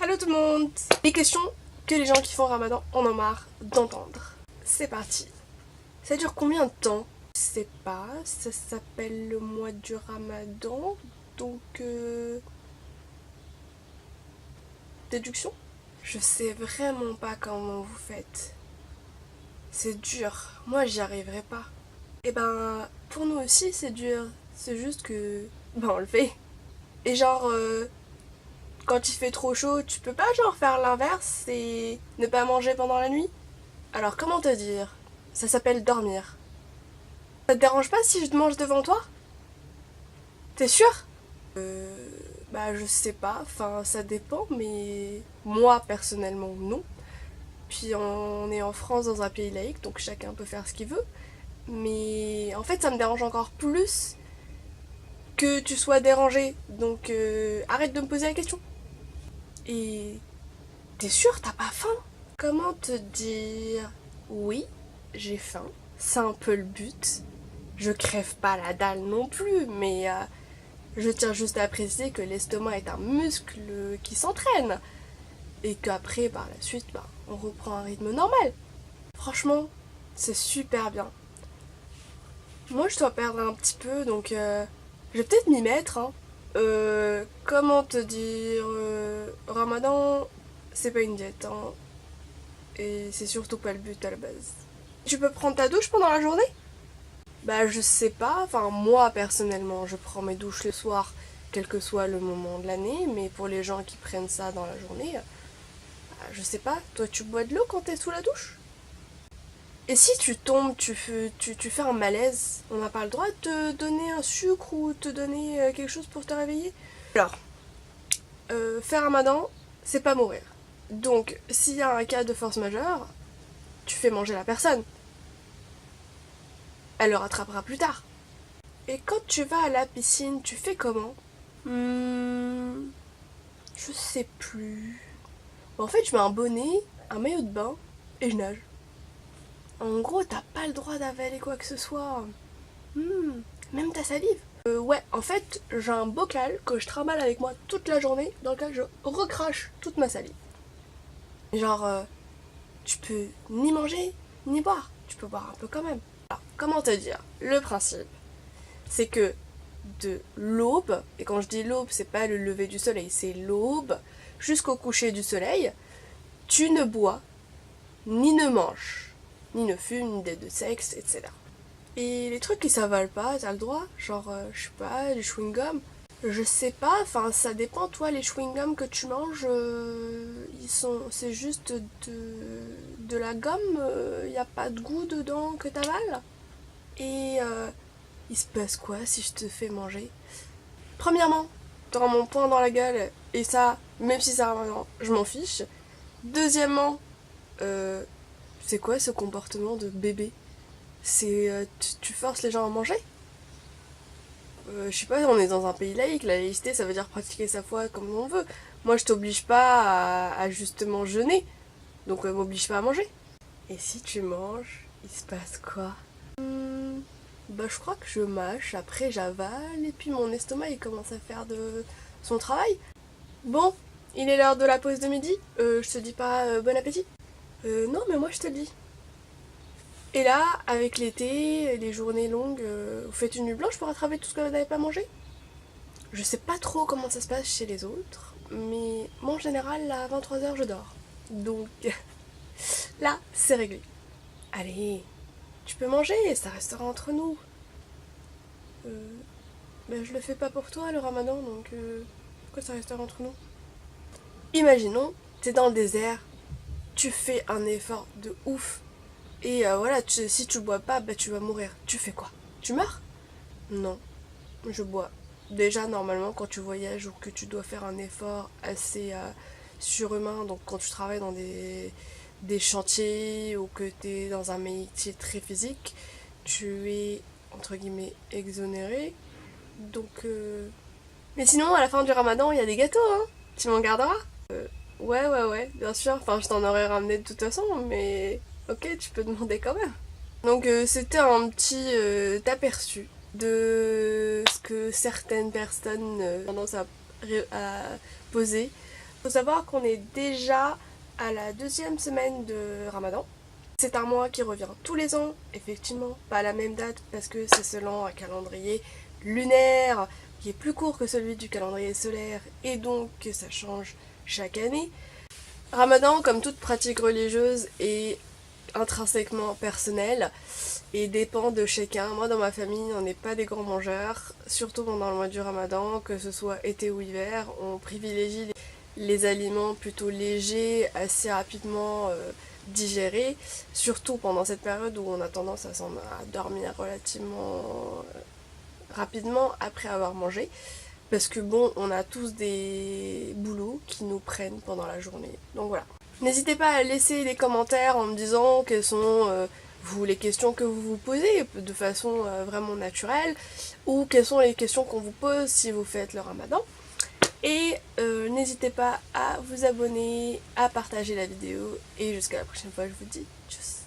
Hello tout le monde! Les questions que les gens qui font Ramadan en ont marre d'entendre. C'est parti. Ça dure combien de temps? Je sais pas, ça s'appelle le mois du Ramadan, donc déduction? Je sais vraiment pas comment vous faites. C'est dur, moi j'y arriverai pas. Et ben, pour nous aussi c'est dur, c'est juste que, on le fait. Et genre, quand il fait trop chaud, tu peux pas genre faire l'inverse et ne pas manger pendant la nuit? Alors comment te dire? Ça s'appelle dormir. Ça te dérange pas si je te mange devant toi? T'es sûr? Je sais pas, enfin ça dépend, mais moi personnellement non. Puis on est en France dans un pays laïque, donc chacun peut faire ce qu'il veut. Mais en fait ça me dérange encore plus que tu sois dérangé, donc arrête de me poser la question. Et t'es sûr, t'as pas faim? Comment te dire? Oui, j'ai faim, c'est un peu le but. Je crève pas la dalle non plus, mais je tiens juste à préciser que l'estomac est un muscle qui s'entraîne. Et qu'après, par la suite, on reprend un rythme normal. Franchement, c'est super bien. Moi, je dois perdre un petit peu, donc je vais peut-être m'y mettre. Hein. Comment te dire? Ramadan, c'est pas une diète. Hein. Et c'est surtout pas le but à la base. Tu peux prendre ta douche pendant la journée? Je sais pas, enfin moi personnellement je prends mes douches le soir, quel que soit le moment de l'année, mais pour les gens qui prennent ça dans la journée, je sais pas, toi tu bois de l'eau quand t'es sous la douche? Et si tu tombes, tu fais un malaise, on n'a pas le droit de te donner un sucre ou te donner quelque chose pour te réveiller? Alors, faire Ramadan, c'est pas mourir. Donc, s'il y a un cas de force majeure, tu fais manger la personne. Elle le rattrapera plus tard. Et quand tu vas à la piscine, tu fais comment? Je sais plus. En fait, je mets un bonnet, un maillot de bain et je nage. En gros, t'as pas le droit d'avaler quoi que ce soit. Même ta salive. Ouais, en fait, j'ai un bocal que je trimballe avec moi toute la journée dans lequel je recrache toute ma salive. Genre, tu peux ni manger, ni boire. Tu peux boire un peu quand même. Alors, comment te dire? Le principe, c'est que de l'aube, et quand je dis l'aube, c'est pas le lever du soleil, c'est l'aube, jusqu'au coucher du soleil, tu ne bois, ni ne manges, ni ne fumes, ni de sexe, etc. Et les trucs qui s'avalent pas, t'as le droit, genre, je sais pas, du chewing-gum. Je sais pas, enfin ça dépend, toi, les chewing-gums que tu manges, c'est juste de la gomme, y a pas de goût dedans que t'avales. Et il se passe quoi si je te fais manger? Premièrement, t'auras mon poing dans la gueule, et ça, même si ça revient, je m'en fiche. Deuxièmement, c'est quoi ce comportement de bébé? C'est tu forces les gens à manger? Je sais pas, on est dans un pays laïque, la laïcité ça veut dire pratiquer sa foi comme on veut. Moi je t'oblige pas à justement jeûner, donc m'oblige pas à manger. Et si tu manges, il se passe quoi? Je crois que je mâche, après j'avale, et puis mon estomac il commence à faire de son travail. Bon, il est l'heure de la pause de midi, je te dis pas bon appétit? Non mais moi je te le dis. Et là, avec l'été, les journées longues, vous faites une nuit blanche pour rattraper tout ce que vous n'avez pas mangé? Je sais pas trop comment ça se passe chez les autres, mais moi en général, à 23h je dors. Donc là, c'est réglé. Allez, tu peux manger, ça restera entre nous. Je le fais pas pour toi le ramadan, donc pourquoi ça restera entre nous? Imaginons, t'es dans le désert, tu fais un effort de ouf, et voilà, si tu bois pas, tu vas mourir. Tu fais quoi? Tu meurs? Non, je bois. Déjà, normalement, quand tu voyages ou que tu dois faire un effort assez surhumain, donc quand tu travailles dans des chantiers ou que tu es dans un métier très physique, tu es, entre guillemets, exonéré. Donc, Mais sinon, à la fin du ramadan, il y a des gâteaux, hein? Tu m'en garderas? Ouais, bien sûr. Enfin, je t'en aurais ramené de toute façon, mais ok, tu peux demander quand même. Donc, c'était un petit aperçu de ce que certaines personnes ont tendance à poser Faut savoir qu'on est déjà à la 2e semaine de Ramadan. C'est un mois qui revient tous les ans, effectivement, pas à la même date parce que c'est selon un calendrier lunaire qui est plus court que celui du calendrier solaire et donc que ça change chaque année. Ramadan, comme toute pratique religieuse, est intrinsèquement personnel et dépend de chacun. Moi dans ma famille on n'est pas des grands mangeurs, surtout pendant le mois du Ramadan, que ce soit été ou hiver, on privilégie les aliments plutôt légers, assez rapidement digérés, surtout pendant cette période où on a tendance à dormir relativement rapidement après avoir mangé. Parce que bon, on a tous des boulots qui nous prennent pendant la journée. Donc voilà. N'hésitez pas à laisser des commentaires en me disant quelles sont les questions que vous vous posez de façon vraiment naturelle, ou quelles sont les questions qu'on vous pose si vous faites le Ramadan. Et n'hésitez pas à vous abonner, à partager la vidéo, et jusqu'à la prochaine fois, je vous dis tchuss.